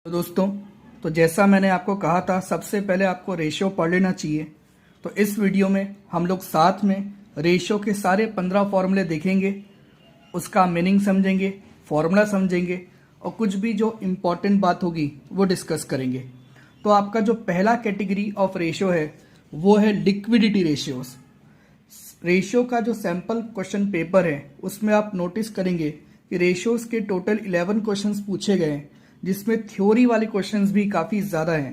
तो दोस्तों, तो जैसा मैंने आपको कहा था, सबसे पहले आपको रेशियो पढ़ लेना चाहिए। तो इस वीडियो में हम लोग साथ में रेशियो के सारे 15 फॉर्मूले देखेंगे, उसका मीनिंग समझेंगे, फॉर्मूला समझेंगे और कुछ भी जो इम्पोर्टेंट बात होगी वो डिस्कस करेंगे। तो आपका जो पहला कैटेगरी ऑफ रेशियो है वो है लिक्विडिटी रेशियोज। रेशियो का जो सैम्पल क्वेश्चन पेपर है उसमें आप नोटिस करेंगे कि रेशियोज के टोटल 11 क्वेश्चंस पूछे गए हैं, जिसमें थ्योरी वाले क्वेश्चंस भी काफ़ी ज़्यादा हैं।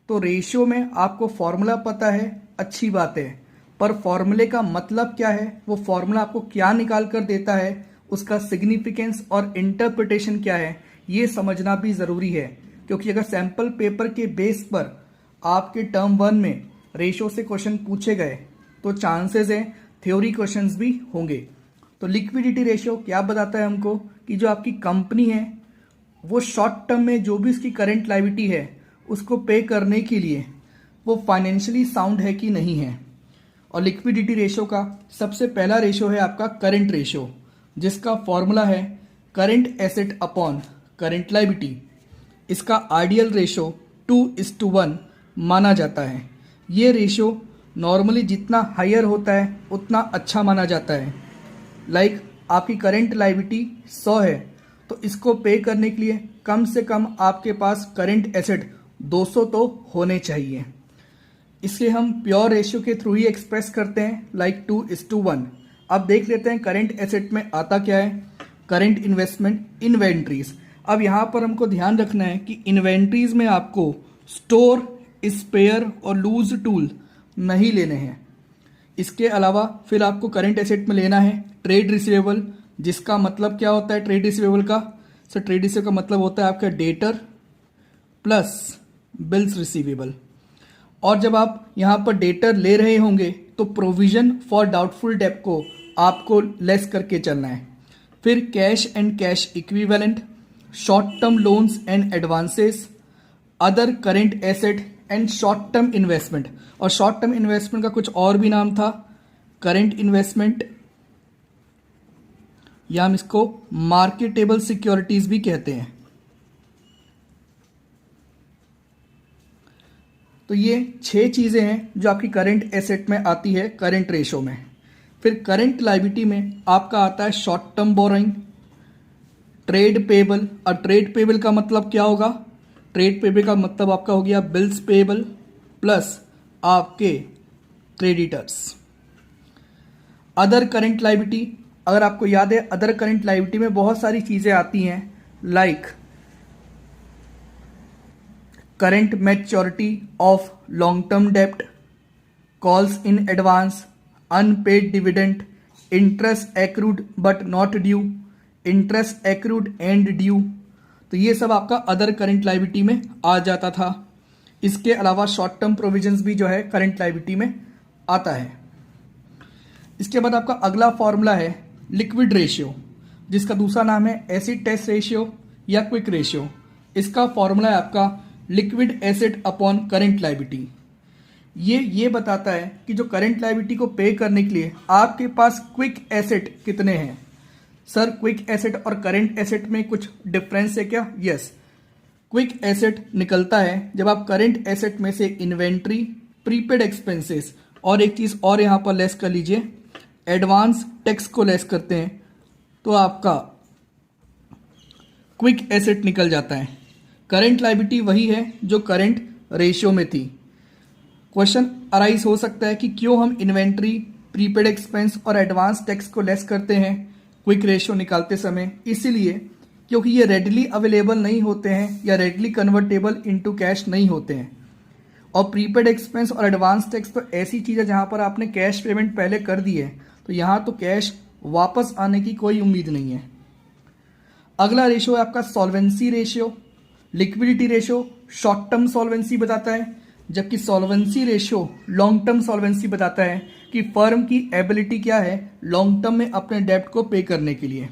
तो रेशियो में आपको फॉर्मूला पता है, अच्छी बात है, पर फॉर्मूले का मतलब क्या है, वो फॉर्मूला आपको क्या निकाल कर देता है, उसका सिग्निफिकेंस और इंटरप्रिटेशन क्या है, ये समझना भी ज़रूरी है। क्योंकि अगर सैम्पल पेपर के बेस पर आपके टर्म 1 में रेशियो से क्वेश्चन पूछे गए तो चांसेस हैं थ्योरी क्वेश्चंस भी होंगे। तो लिक्विडिटी रेशियो क्या बताता है हमको कि जो आपकी कंपनी है वो शॉर्ट टर्म में जो भी उसकी करंट लायबिलिटी है उसको पे करने के लिए वो फाइनेंशियली साउंड है कि नहीं है। और लिक्विडिटी रेशियो का सबसे पहला रेशियो है आपका करंट रेशियो, जिसका फॉर्मूला है current asset upon current liability. इसका आइडियल रेशियो 2:1 माना जाता है। ये रेशियो नॉर्मली जितना हायर होता है उतना अच्छा माना जाता है। लाइक आपकी करंट लायबिलिटी 100 है तो इसको पे करने के लिए कम से कम आपके पास करंट एसेट 200 तो होने चाहिए। इसे हम प्योर रेशियो के थ्रू ही एक्सप्रेस करते हैं, लाइक 2:1। अब देख लेते हैं करंट एसेट में आता क्या है। Current investment inventories. अब यहाँ पर हमको ध्यान रखना है कि इन्वेंट्रीज में आपको स्टोर, स्पेयर और लूज टूल नहीं लेने हैं। इसके अलावा फिर आपको करंट एसेट में लेना है ट्रेड रिसीवेबल, जिसका मतलब क्या होता है ट्रेड रिसीवेबल का। सर ट्रेड रिसीवेबल का मतलब होता है आपका डेटर प्लस बिल्स रिसीवेबल। और जब आप यहाँ पर डेटर ले रहे होंगे तो प्रोविजन फॉर डाउटफुल डेब्ट को आपको लेस करके चलना है। फिर cash and cash equivalent, short term loans and advances, other current asset and short term investment. और शॉर्ट टर्म इन्वेस्टमेंट का कुछ और भी नाम था, करेंट इन्वेस्टमेंट, या हम इसको मार्केटेबल सिक्योरिटीज भी कहते हैं। तो ये 6 चीजें हैं जो आपकी करंट एसेट में आती है करंट रेशो में। फिर करंट लायबिलिटी में आपका आता है short term borrowing, trade payable. और ट्रेड पेबल का मतलब क्या होगा? ट्रेड पेबल का मतलब आपका हो गया बिल्स पेबल प्लस आपके क्रेडिटर्स। अदर करंट लायबिलिटी, अगर आपको याद है अदर करंट लायबिलिटी में बहुत सारी चीजें आती हैं, like current maturity of long term डेब्ट, calls in advance, unpaid dividend, interest accrued but not due, interest accrued and due. तो ये सब आपका अदर करंट लायबिलिटी में आ जाता था। इसके अलावा शॉर्ट टर्म प्रोविजंस भी जो है करंट लायबिलिटी में आता है। इसके बाद आपका अगला फॉर्मूला है लिक्विड रेशियो, जिसका दूसरा नाम है एसिड टेस्ट रेशियो या क्विक रेशियो। इसका फॉर्मूला है आपका liquid asset upon current liability. ये बताता है कि जो करंट लायबिलिटी को पे करने के लिए आपके पास क्विक एसेट कितने हैं। सर क्विक एसेट और करंट एसेट में कुछ डिफरेंस है क्या? यस, क्विक एसेट निकलता है जब आप करंट एसेट में से इन्वेंट्री, प्रीपेड एक्सपेंसेस और एक चीज और यहां पर लेस कर लीजिए, एडवांस टैक्स को लेस करते हैं तो आपका क्विक एसेट निकल जाता है। करंट लायबिलिटी वही है जो करंट रेशियो में थी। क्वेश्चन अराइज हो सकता है कि क्यों हम इन्वेंट्री, प्रीपेड एक्सपेंस और एडवांस टैक्स को लेस करते हैं क्विक रेशियो निकालते समय। इसीलिए क्योंकि ये रेडली अवेलेबल नहीं होते हैं या रेडली कन्वर्टेबल इनटू कैश नहीं होते हैं। और प्रीपेड एक्सपेंस और एडवांस टैक्स तो ऐसी चीज़ है जहां पर आपने कैश पेमेंट पहले कर दी है, तो यहाँ तो कैश वापस आने की कोई उम्मीद नहीं है। अगला रेशियो है आपका solvency ratio. Liquidity ratio short term solvency बताता है, जबकि solvency ratio long term solvency बताता है कि फर्म की एबिलिटी क्या है लॉन्ग टर्म में अपने डेब्ट को पे करने के लिए।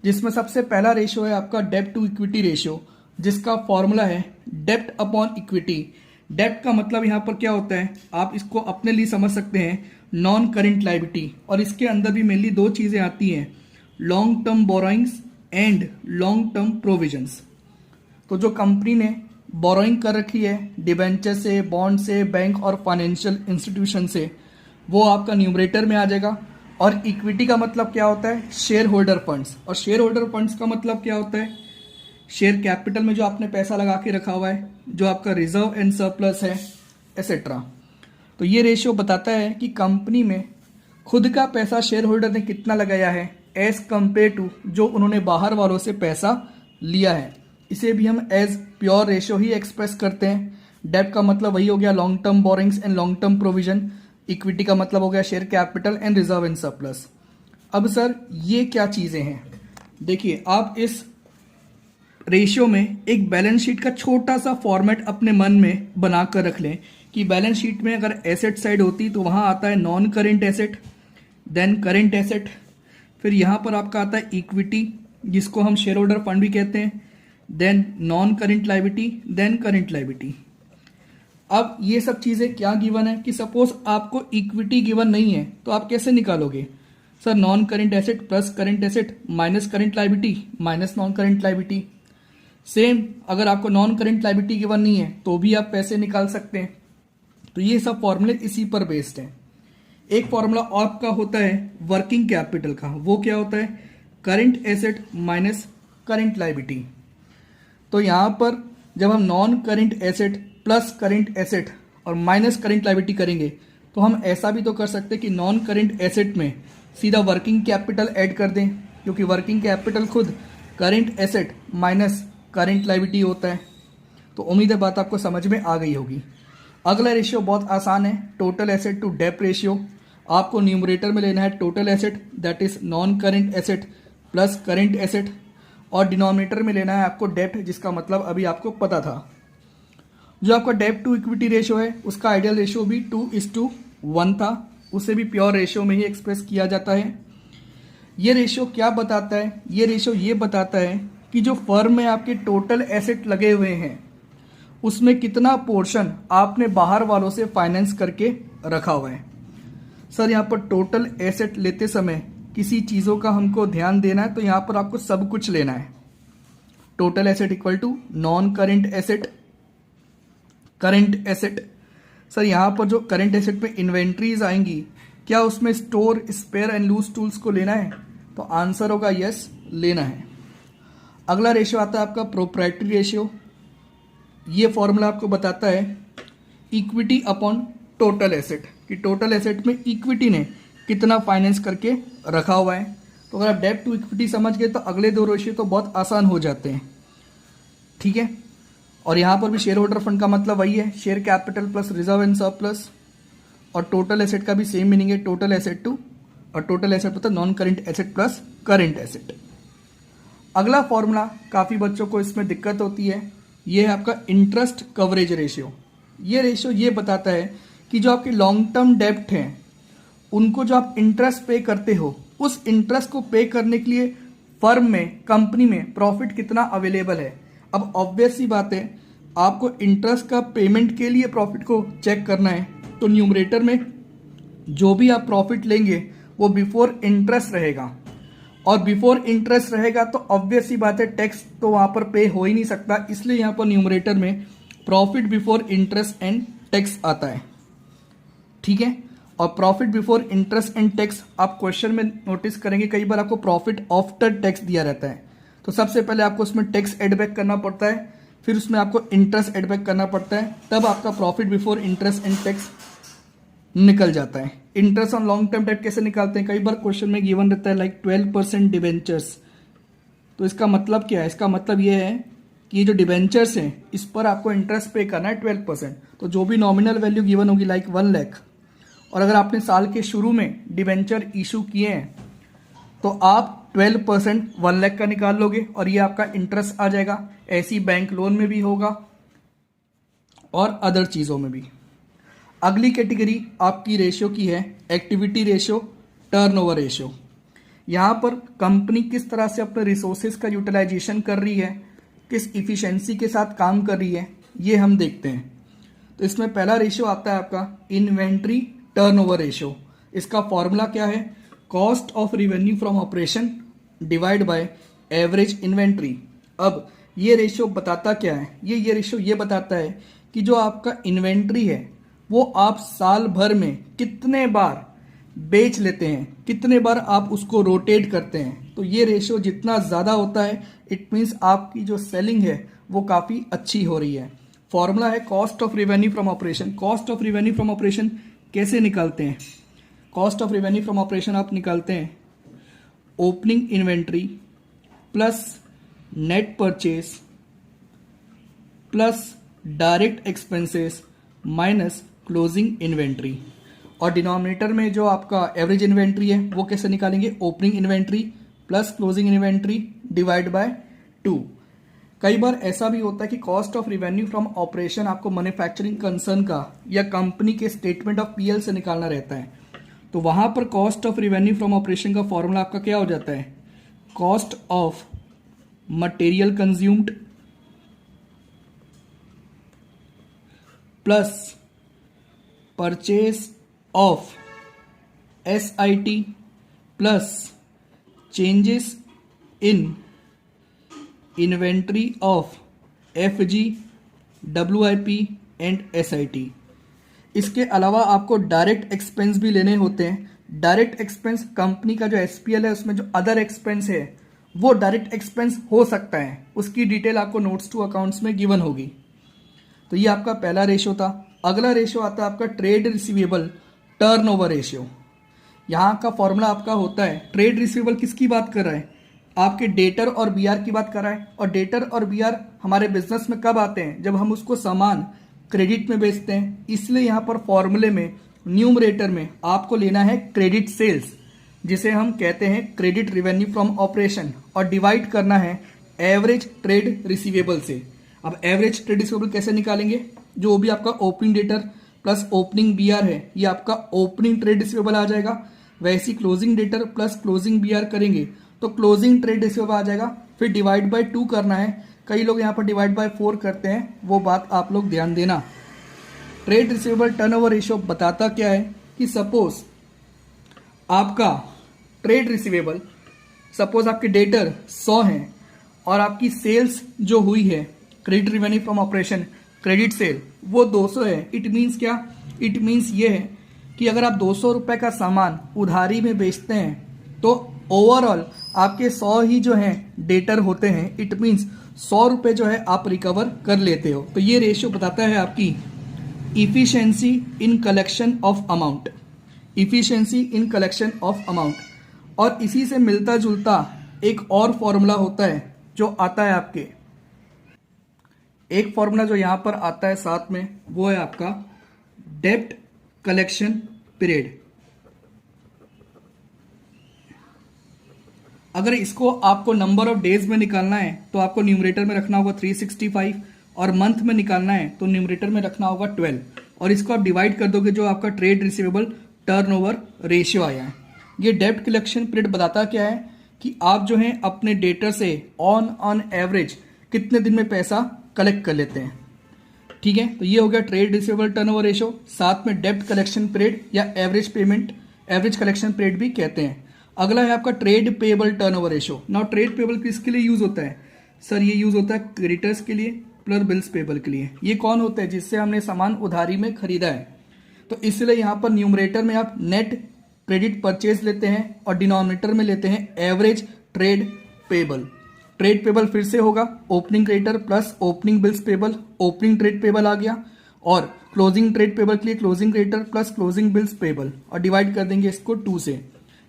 जिसमें सबसे पहला रेशियो है आपका डेब्ट टू इक्विटी रेशियो, जिसका फॉर्मूला है डेब्ट अपॉन इक्विटी। डेब्ट का मतलब यहाँ पर क्या होता है, आप इसको अपने लिए समझ सकते हैं नॉन करेंट लायबिलिटी, और इसके अंदर भी मेनली 2 चीजें आती हैं, long term borrowings and long term provisions. तो जो कंपनी ने बोरोइंग कर रखी है डिबेंचर से, बॉन्ड से, बैंक और फाइनेंशियल इंस्टीट्यूशन से, वो आपका न्यूमरेटर में आ जाएगा। और इक्विटी का मतलब क्या होता है? Share holder funds. और शेयर होल्डर फंड्स का मतलब क्या होता है? शेयर कैपिटल में जो आपने पैसा लगा के रखा हुआ है, जो आपका रिजर्व एंड सरप्लस है, एसेट्रा। तो ये रेशियो बताता है कि कंपनी में खुद का पैसा शेयर होल्डर ने कितना लगाया है एज कंपेयर टू जो उन्होंने बाहर वालों से पैसा लिया है। इसे भी हम एज प्योर रेशियो ही एक्सप्रेस करते हैं। डेब्ट का मतलब वही हो गया long term borrowings and long term provision. Equity का मतलब हो गया share capital and reserve and surplus. अब सर ये क्या चीजें हैं? देखिए, आप इस रेशियो में एक बैलेंस शीट का छोटा सा फॉर्मेट अपने मन में बना कर रख लें कि बैलेंस शीट में अगर एसेट साइड होती तो वहां आता है non current asset, then current asset, फिर यहां पर आपका आता है इक्विटी जिसको हम शेयर होल्डर फंड भी कहते हैं, then non current liability, then current liability. अब ये सब चीजें क्या गिवन है कि सपोज आपको इक्विटी गिवन नहीं है तो आप कैसे निकालोगे? Sir non current asset plus current asset minus current liability minus non current liability. Same अगर आपको नॉन करेंट लायबिलिटी गिवन नहीं है तो भी आप पैसे निकाल सकते हैं। तो ये सब फॉर्मूले इसी पर बेस्ड है। एक फॉर्मूला आपका होता है वर्किंग कैपिटल का, वो क्या होता है? Current asset minus current liability. तो यहां पर जब हम non current asset plus current asset और माइनस करेंट लायबिलिटी करेंगे तो हम ऐसा भी तो कर सकते हैं कि नॉन करेंट एसेट में सीधा वर्किंग कैपिटल ऐड कर दें, क्योंकि वर्किंग कैपिटल खुद current asset minus current liability होता है। तो उम्मीद है बात आपको समझ में आ गई होगी। अगला रेशियो बहुत आसान है, टोटल एसेट टू डेप्ट रेशियो। आपको न्यूमरेटर में लेना है total asset that is non current asset plus current asset, और डिनोमिनेटर में लेना है आपको डेप्ट, जिसका मतलब अभी आपको पता था। जो आपका डेप्ट टू इक्विटी रेशियो है उसका आइडियल रेशियो भी 2:1 था, उसे भी प्योर रेशियो में ही एक्सप्रेस किया जाता है। ये रेशियो क्या बताता है? ये रेशियो ये बताता है कि जो फर्म में आपके टोटल एसेट लगे हुए हैं उसमें कितना पोर्शन आपने बाहर वालों से फाइनेंस करके रखा हुआ है। सर यहाँ पर टोटल एसेट लेते समय किसी चीज़ों का हमको ध्यान देना है, तो यहाँ पर आपको सब कुछ लेना है। Total asset equal to non current asset, current asset. Sir यहाँ पर जो करेंट एसेट में इन्वेंट्रीज आएंगी, क्या उसमें store, spare and loose tools को लेना है? तो आंसर होगा यस, लेना है। अगला रेशियो आता है आपका प्रोप्राइटरी रेशियो। ये फॉर्मूला आपको बताता है इक्विटी अपॉन टोटल एसेट, कि टोटल एसेट में इक्विटी ने कितना फाइनेंस करके रखा हुआ है। तो अगर आप डेब्ट टू इक्विटी समझ गए तो अगले दो रेशियो तो बहुत आसान हो जाते हैं। ठीक है, और यहाँ पर भी शेयर होल्डर फंड का मतलब वही है, share capital plus reserve and surplus. और टोटल एसेट का भी सेम मीनिंग है, टोटल एसेट टू, और टोटल एसेट मतलब non current asset plus current asset. अगला फॉर्मूला काफ़ी बच्चों को इसमें दिक्कत होती है, ये है आपका इंटरेस्ट कवरेज रेशियो। ये रेशियो ये बताता है कि जो आपके लॉन्ग टर्म डेब्ट हैं उनको जो आप इंटरेस्ट पे करते हो, उस इंटरेस्ट को पे करने के लिए फर्म में, कंपनी में प्रॉफिट कितना अवेलेबल है। अब ऑब्वियस सी बात है, आपको इंटरेस्ट का पेमेंट के लिए प्रॉफिट को चेक करना है, तो न्यूमरेटर में जो भी आप प्रॉफिट लेंगे वो बिफोर इंटरेस्ट रहेगा, और बिफोर इंटरेस्ट रहेगा तो ऑब्वियस सी बात है टैक्स तो वहां पर पे हो ही नहीं सकता, इसलिए यहां पर न्यूमरेटर में profit before interest and tax आता है। ठीक है, और profit before interest and tax आप क्वेश्चन में नोटिस करेंगे कई बार आपको प्रॉफिट आफ्टर टैक्स दिया रहता है, तो सबसे पहले आपको उसमें टैक्स एड बैक करना पड़ता है, फिर उसमें आपको इंटरेस्ट एड बैक करना पड़ता है, तब आपका profit before interest and tax निकल जाता है। Interest on long term debt कैसे निकालते हैं? कई बार क्वेश्चन में गिवन रहता है लाइक 12% डिबेंचर्स। तो इसका मतलब क्या है? इसका मतलब ये है कि ये जो डिबेंचर्स हैं इस पर आपको इंटरेस्ट पे करना है 12%। तो जो भी नॉमिनल वैल्यू गिवन होगी लाइक 1 लाख, और अगर आपने साल के शुरू में डिबेंचर इशू किए हैं तो आप 12% 1 लाख का निकाल लोगे और ये आपका इंटरेस्ट आ जाएगा। ऐसी बैंक लोन में भी होगा और अदर चीज़ों में भी। अगली कैटेगरी आपकी रेशियो की है एक्टिविटी रेशियो, टर्नओवर रेशियो। यहाँ पर कंपनी किस तरह से अपने रिसोर्सेज का यूटिलाइजेशन कर रही है, किस इफिशिएंसी के साथ काम कर रही है, ये हम देखते हैं। तो इसमें पहला रेशियो आता है आपका इन्वेंट्री टर्नओवर रेशियो। इसका फॉर्मूला क्या है? Cost of revenue from operation divide by average inventory. अब ये रेशियो बताता क्या है? ये रेशियो ये बताता है कि जो आपका इन्वेंट्री है वो आप साल भर में कितने बार बेच लेते हैं, कितने बार आप उसको रोटेट करते हैं। तो ये रेशियो जितना ज़्यादा होता है इट मीन्स आपकी जो सेलिंग है वो काफ़ी अच्छी हो रही है। फॉर्मूला है cost of revenue from operation. Cost of revenue from operation कैसे निकालते हैं? Cost of revenue from operation आप निकालते हैं opening inventory plus net purchase plus direct expenses minus closing inventory. और डिनोमिनेटर में जो आपका एवरेज इन्वेंट्री है वो कैसे निकालेंगे? Opening inventory plus closing inventory divide by 2। कई बार ऐसा भी होता है कि cost of revenue from operation आपको मैन्युफैक्चरिंग कंसर्न का या कंपनी के स्टेटमेंट ऑफ पीएल से निकालना रहता है। तो वहां पर cost of revenue from operation का फॉर्मूला आपका क्या हो जाता है? Cost of material consumed plus purchase of SIT plus changes in inventory of FG, WIP and SIT। इसके अलावा आपको डायरेक्ट एक्सपेंस भी लेने होते हैं। डायरेक्ट एक्सपेंस कंपनी का जो SPL है उसमें जो अदर एक्सपेंस है वो डायरेक्ट एक्सपेंस हो सकता है, उसकी डिटेल आपको नोट्स टू अकाउंट्स में गिवन होगी। तो ये आपका पहला रेशियो था। अगला रेशियो आता है आपका ट्रेड रिसीवेबल टर्नओवर रेशियो। यहाँ का फॉर्मूला आपका होता है, ट्रेड रिसीवेबल किसकी बात कर रहा है? आपके डेटर और BR की बात कर रहा है। और डेटर और BR हमारे बिजनेस में कब आते हैं? जब हम उसको सामान क्रेडिट में बेचते हैं। इसलिए यहाँ पर फॉर्मूले में न्यूमरेटर में आपको लेना है क्रेडिट सेल्स, जिसे हम कहते हैं क्रेडिट रिवेन्यू फ्रॉम ऑपरेशन, और डिवाइड करना है एवरेज ट्रेड रिसीवेबल से। अब एवरेज ट्रेड रिसीवेबल कैसे निकालेंगे? जो भी आपका opening debtor plus opening BR है ये आपका ओपनिंग ट्रेड रिसीवेबल आ जाएगा। वैसी closing debtor plus closing BR करेंगे तो क्लोजिंग ट्रेड रिसीवेबल आ जाएगा। फिर डिवाइड बाय 2 करना है। कई लोग यहाँ पर डिवाइड बाय 4 करते हैं, वो बात आप लोग ध्यान देना। ट्रेड रिसीवेबल टर्नओवर रेशियो बताता क्या है कि सपोज आपका ट्रेड रिसीवेबल, सपोज आपके डेटर 100 हैं और आपकी सेल्स जो हुई है credit revenue from operation credit sale वो 200 है। इट मीन्स क्या? इट मीन्स ये है कि अगर आप 200 रुपए का सामान उधारी में बेचते हैं तो ओवरऑल आपके 100 ही जो हैं डेटर होते हैं। इट मीन्स 100 रुपए जो है आप रिकवर कर लेते हो। तो ये रेशियो बताता है आपकी efficiency in collection of amount. Efficiency in collection of amount. और इसी से मिलता जुलता एक और फॉर्मूला होता है जो आता है आपके, एक फॉर्मूला जो यहां पर आता है साथ में, वो है आपका डेब्ट कलेक्शन पीरियड। अगर इसको आपको नंबर ऑफ डेज में निकालना है तो आपको न्यूमरेटर में रखना होगा 365, और मंथ में निकालना है तो न्यूमरेटर में रखना होगा 12, और इसको आप डिवाइड कर दोगे जो आपका ट्रेड रिसीवेबल टर्नओवर रेशियो आया है। ये डेब्ट कलेक्शन पीरियड बताता क्या है कि आप जो है अपने डेटर से ऑन एवरेज कितने दिन में पैसा कलेक्ट कर लेते हैं। ठीक है, तो ये हो गया ट्रेड रिसीवेबल टर्नओवर रेशियो, साथ में डेब्ट कलेक्शन पीरियड या average payment, average collection period भी कहते हैं। अगला है आपका trade payable turnover ratio. Now trade payable किसके लिए यूज होता है? सर ये यूज होता है क्रेडिटर्स के लिए प्लस बिल्स पेएबल के लिए। ये कौन होता है? जिससे हमने सामान उधारी में खरीदा है। तो इसलिए यहाँ पर न्यूमरेटर में आप नेट क्रेडिट परचेज लेते हैं और डिनोमिनेटर में लेते हैं average trade payable. Trade payable फिर से होगा opening creditor plus opening bills payable, opening trade payable आ गया, और क्लोजिंग ट्रेड पेएबल के लिए closing creditor plus closing bills payable, और डिवाइड कर देंगे इसको 2 से।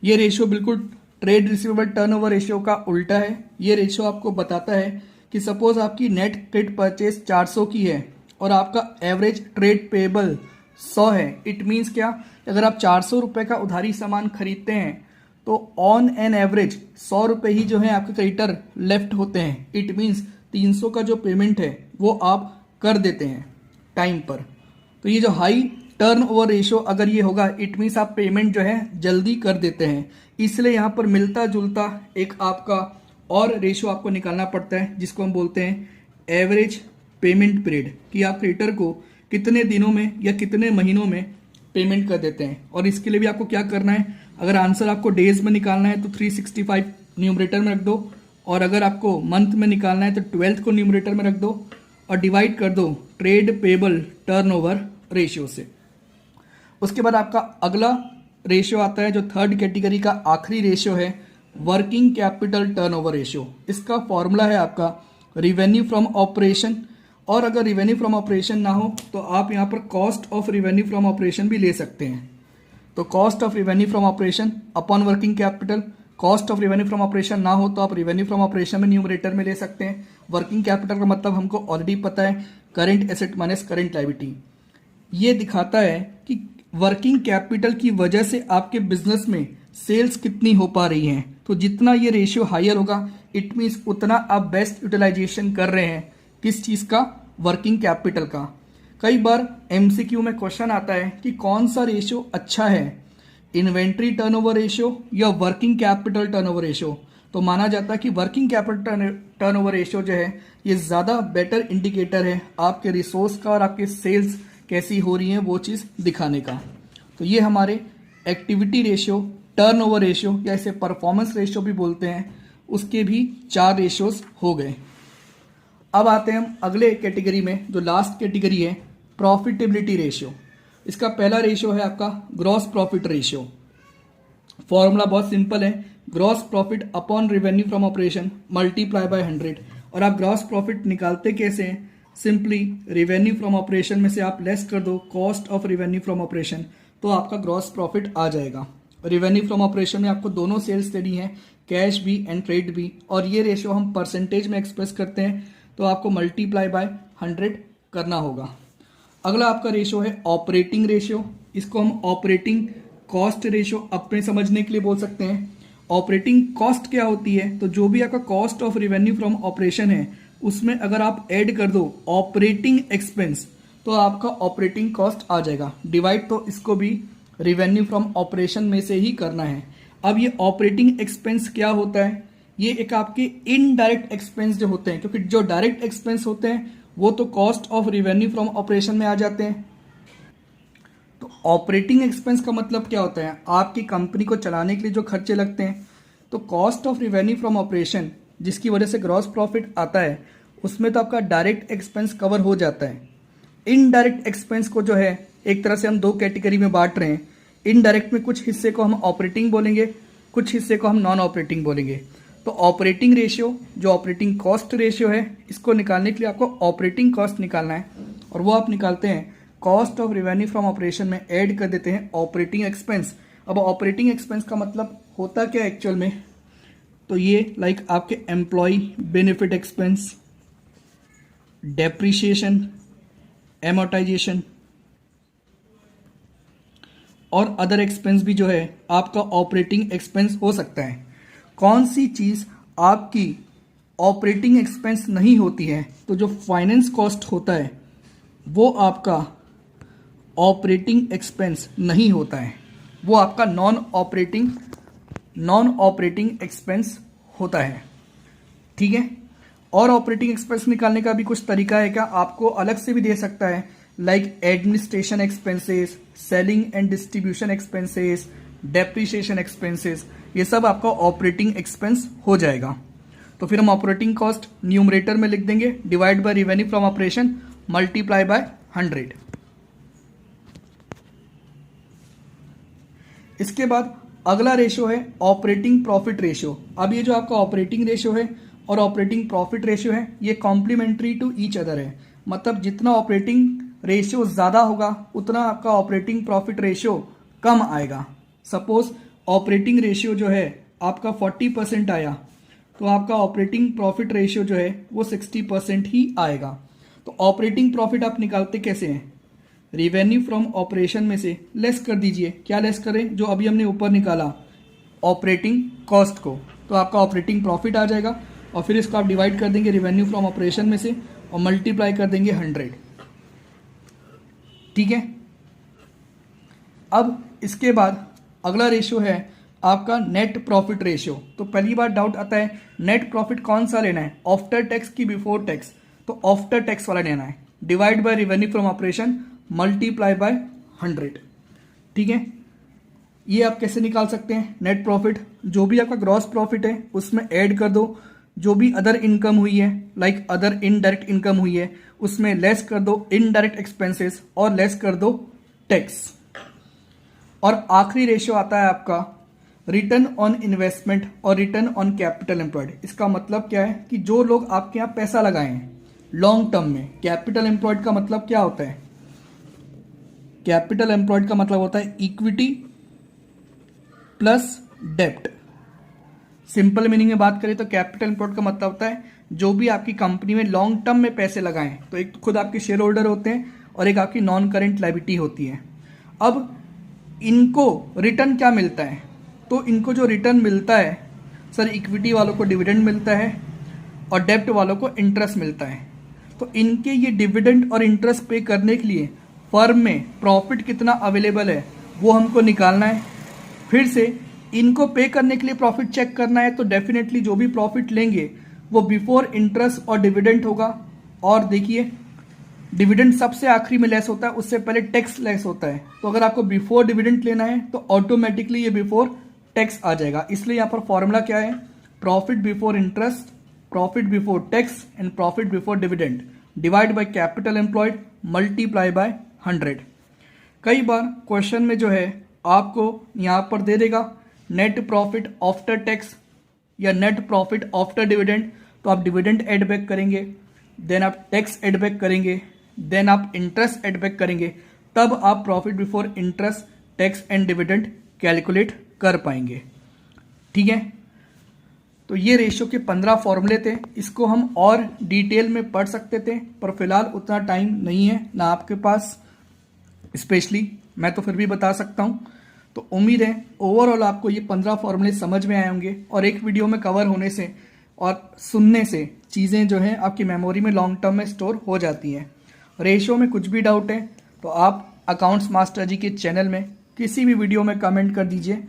ये रेशियो बिल्कुल ट्रेड रिसीवेबल टर्नओवर रेशियो का उल्टा है। ये रेशियो आपको बताता है कि सपोज आपकी नेट क्रेडिट परचेज 400 की है और आपका एवरेज ट्रेड पेएबल 100 है। इट मीन्स क्या? अगर आप 400 रुपए का उधारी सामान खरीदते हैं तो ऑन एन एवरेज 100 रुपए ही जो है आपके क्रेडिटर लेफ्ट होते हैं। इट मीन्स 300 का जो पेमेंट है वो आप कर देते हैं टाइम पर। तो ये जो हाई टर्न ओवर रेशियो अगर ये होगा इट मीन्स आप पेमेंट जो है जल्दी कर देते हैं। इसलिए यहाँ पर मिलता जुलता एक आपका और रेशियो आपको निकालना पड़ता है जिसको हम बोलते हैं एवरेज पेमेंट पीरियड, कि आप क्रेडिटर को कितने दिनों में या कितने महीनों में पेमेंट कर देते हैं। और इसके लिए भी आपको क्या करना है? अगर आंसर आपको डेज में निकालना है तो 365 न्यूमरेटर में रख दो और अगर आपको मंथ में निकालना है तो 12th को न्यूमरेटर में रख दो और डिवाइड कर दो ट्रेड पेबल टर्नओवर रेशियो से। उसके बाद आपका अगला रेशियो आता है जो थर्ड कैटेगरी का आखिरी रेशियो है, वर्किंग कैपिटल टर्नओवर रेशियो। इसका फॉर्मूला है आपका रिवेन्यू फ्रॉम ऑपरेशन, और अगर रिवेन्यू फ्रॉम ऑपरेशन ना हो तो आप यहाँ पर cost of revenue from operation भी ले सकते हैं। तो cost of revenue from operation upon working capital, cost of revenue from operation ना हो तो आप रिवेन्यू फ्रॉम ऑपरेशन में न्यूमरेटर में ले सकते हैं। वर्किंग कैपिटल का मतलब हमको ऑलरेडी पता है, current asset minus current liability. ये दिखाता है कि वर्किंग कैपिटल की वजह से आपके बिजनेस में सेल्स कितनी हो पा रही हैं। तो जितना ये रेशियो हायर होगा इट मीन्स उतना आप बेस्ट यूटिलाइजेशन कर रहे हैं किस चीज़ का, वर्किंग कैपिटल का। कई बार एमसीक्यू में क्वेश्चन आता है कि कौन सा रेशियो अच्छा है, इन्वेंट्री टर्नओवर रेशियो या वर्किंग कैपिटल टर्नओवर रेशियो। तो माना जाता है कि वर्किंग कैपिटल टर्नओवर रेशियो जो है ये ज़्यादा बेटर इंडिकेटर है आपके रिसोर्स का और आपके सेल्स कैसी हो रही है वो चीज़ दिखाने का। तो ये हमारे एक्टिविटी रेशियो, टर्नओवर रेशियो या इसे परफॉर्मेंस रेशियो भी बोलते हैं, उसके भी 4 रेशियोज हो गए। अब आते हैं हम अगले कैटेगरी में जो लास्ट कैटेगरी है, प्रॉफिटेबिलिटी रेशियो। इसका पहला रेशियो है आपका ग्रॉस प्रॉफिट रेशियो। फॉर्मूला बहुत सिंपल है, gross profit upon revenue from operation multiply by 100। और आप ग्रॉस प्रॉफिट निकालते कैसे हैं, सिंपली रिवेन्यू फ्रॉम ऑपरेशन में से आप लेस कर दो cost of revenue from operation, तो आपका ग्रॉस प्रॉफिट आ जाएगा। रिवेन्यू फ्रॉम ऑपरेशन में आपको दोनों सेल्स देनी है, कैश भी एंड ट्रेड भी, और ये रेशियो हम परसेंटेज में एक्सप्रेस करते हैं तो आपको मल्टीप्लाई बाय 100 करना होगा। अगला आपका रेशियो है ऑपरेटिंग रेशियो। इसको हम ऑपरेटिंग कॉस्ट रेशियो अपने समझने के लिए बोल सकते हैं। ऑपरेटिंग कॉस्ट क्या होती है, तो जो भी आपका cost of revenue from operation है उसमें अगर आप ऐड कर दो ऑपरेटिंग एक्सपेंस तो आपका ऑपरेटिंग कॉस्ट आ जाएगा। डिवाइड तो इसको भी रिवेन्यू फ्रॉम ऑपरेशन में से ही करना है। अब ये ऑपरेटिंग एक्सपेंस क्या होता है, ये एक आपके इनडायरेक्ट एक्सपेंस जो होते हैं, क्योंकि जो डायरेक्ट एक्सपेंस होते हैं वो तो cost of revenue from operation में आ जाते हैं। तो ऑपरेटिंग एक्सपेंस का मतलब क्या होता है, आपकी कंपनी को चलाने के लिए जो खर्चे लगते हैं। तो cost of revenue from operation जिसकी वजह से ग्रॉस प्रॉफिट आता है उसमें तो आपका डायरेक्ट एक्सपेंस कवर हो जाता है। इनडायरेक्ट एक्सपेंस को जो है एक तरह से हम 2 कैटेगरी में बांट रहे हैं। इनडायरेक्ट में कुछ हिस्से को हम ऑपरेटिंग बोलेंगे, कुछ हिस्से को हम नॉन ऑपरेटिंग बोलेंगे। तो ऑपरेटिंग रेशियो जो ऑपरेटिंग कॉस्ट रेशियो है, इसको निकालने के लिए आपको ऑपरेटिंग कॉस्ट निकालना है और वो आप निकालते हैं cost of revenue from operation में ऐड कर देते हैं ऑपरेटिंग एक्सपेंस। अब ऑपरेटिंग एक्सपेंस का मतलब होता क्या एक्चुअल में, तो ये लाइक आपके employee benefit expense, depreciation, amortisation और अदर एक्सपेंस भी जो है आपका ऑपरेटिंग एक्सपेंस हो सकता है। कौन सी चीज़ आपकी ऑपरेटिंग एक्सपेंस नहीं होती है, तो जो फाइनेंस कॉस्ट होता है वो आपका ऑपरेटिंग एक्सपेंस नहीं होता है, वो आपका नॉन ऑपरेटिंग एक्सपेंस होता है। ठीक है। और ऑपरेटिंग एक्सपेंस निकालने का भी कुछ तरीका है क्या, आपको अलग से भी दे सकता है, like administration expenses, selling and distribution expenses, depreciation expenses, ये सब आपका ऑपरेटिंग एक्सपेंस हो जाएगा। तो फिर हम ऑपरेटिंग कॉस्ट न्यूमरेटर में लिख देंगे, divide by revenue from operation multiply by 100। इसके बाद अगला रेशियो है ऑपरेटिंग प्रॉफिट रेशियो। अब ये जो आपका ऑपरेटिंग रेशियो है और ऑपरेटिंग प्रॉफिट रेशियो है ये कॉम्प्लीमेंट्री टू ईच अदर है। मतलब जितना ऑपरेटिंग रेशियो ज़्यादा होगा उतना आपका ऑपरेटिंग प्रॉफिट रेशियो कम आएगा। सपोज ऑपरेटिंग रेशियो जो है आपका 40% आया तो आपका ऑपरेटिंग प्रॉफिट रेशियो जो है वो 60% ही आएगा। तो ऑपरेटिंग प्रॉफिट आप निकालते कैसे हैं, रिवेन्यू फ्रॉम ऑपरेशन में से लेस कर दीजिए। क्या लेस करें, जो अभी हमने ऊपर निकाला ऑपरेटिंग कॉस्ट को, तो आपका ऑपरेटिंग प्रॉफिट आ जाएगा और फिर इसको आप डिवाइड कर देंगे रिवेन्यू फ्रॉम ऑपरेशन में से और मल्टीप्लाई कर देंगे 100। ठीक है। अब इसके बाद अगला रेशियो है आपका नेट प्रॉफिट रेशियो। तो पहली बार डाउट आता है नेट प्रॉफिट कौन सा लेना है, आफ्टर टैक्स की बिफोर टैक्स, तो आफ्टर टैक्स वाला लेना है। Divide by revenue from operation multiply by 100। ठीक है। ये आप कैसे निकाल सकते हैं, नेट प्रॉफिट जो भी आपका ग्रॉस प्रॉफिट है उसमें ऐड कर दो जो भी अदर इनकम हुई है, लाइक अदर इनडायरेक्ट इनकम हुई है, उसमें लेस कर दो इनडायरेक्ट एक्सपेंसेस और लेस कर दो टैक्स। और आखिरी रेशियो आता है आपका रिटर्न ऑन इन्वेस्टमेंट और रिटर्न ऑन कैपिटल एम्प्लॉयड। इसका मतलब क्या है कि जो लोग आपके यहाँ पैसा लगाए हैं लॉन्ग टर्म में, कैपिटल एम्प्लॉयड का मतलब क्या होता है? कैपिटल एम्प्लॉयड का मतलब होता है इक्विटी प्लस डेप्ट। सिंपल मीनिंग में बात करें तो कैपिटल एम्प्लॉयड का मतलब होता है जो भी आपकी कंपनी में लॉन्ग टर्म में पैसे लगाएं, तो एक खुद आपके शेयर होल्डर होते हैं और एक आपकी नॉन करेंट लायबिलिटी होती है। अब इनको रिटर्न क्या मिलता है? तो इनको जो रिटर्न मिलता है सर, इक्विटी वालों को डिविडेंड मिलता है और डेब्ट वालों को इंटरेस्ट मिलता है। तो इनके ये डिविडेंड और इंटरेस्ट पे करने के लिए फर्म में प्रॉफिट कितना अवेलेबल है वो हमको निकालना है। फिर से इनको पे करने के लिए प्रॉफिट चेक करना है, तो डेफिनेटली जो भी प्रॉफिट लेंगे वो बिफोर इंटरेस्ट और डिविडेंड होगा। और देखिए डिविडेंड सबसे आखिरी में लेस होता है, उससे पहले टैक्स लेस होता है। तो अगर आपको बिफोर डिविडेंड लेना है तो ऑटोमेटिकली ये बिफोर टैक्स आ जाएगा। इसलिए यहाँ पर फॉर्मूला क्या है? Profit before interest, profit before tax and profit before dividend divide by capital employed multiply by 100। कई बार क्वेश्चन में जो है आपको यहाँ पर दे देगा नेट प्रॉफिट आफ्टर टैक्स या नेट प्रॉफिट आफ्टर डिविडेंड, तो आप डिविडेंड एड बैक करेंगे, देन आप टैक्स एड बैक करेंगे, देन आप इंटरेस्ट एड बैक करेंगे, तब आप profit before interest tax and dividend calculate कर पाएंगे। ठीक है, तो ये रेशियो के 15 फॉर्मूले थे। इसको हम और डिटेल में पढ़ सकते थे पर फिलहाल उतना टाइम नहीं है ना आपके पास, स्पेशली मैं तो फिर भी बता सकता हूँ। तो उम्मीद है ओवरऑल आपको ये 15 फॉर्मूले समझ में आए होंगे और एक वीडियो में कवर होने से और सुनने से चीज़ें जो हैं आपकी मेमोरी में लॉन्ग टर्म में स्टोर हो जाती हैं। रेशियो में कुछ भी डाउट है तो आप अकाउंट्स मास्टर जी के चैनल में किसी भी वीडियो में कमेंट कर दीजिए,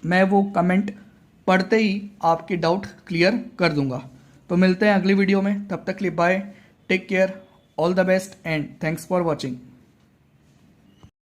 मैं वो कमेंट पढ़ते ही आपके डाउट क्लियर कर दूंगा। तो मिलते हैं अगली वीडियो में, तब तक के लिए bye, take care, all the best and thanks for watching.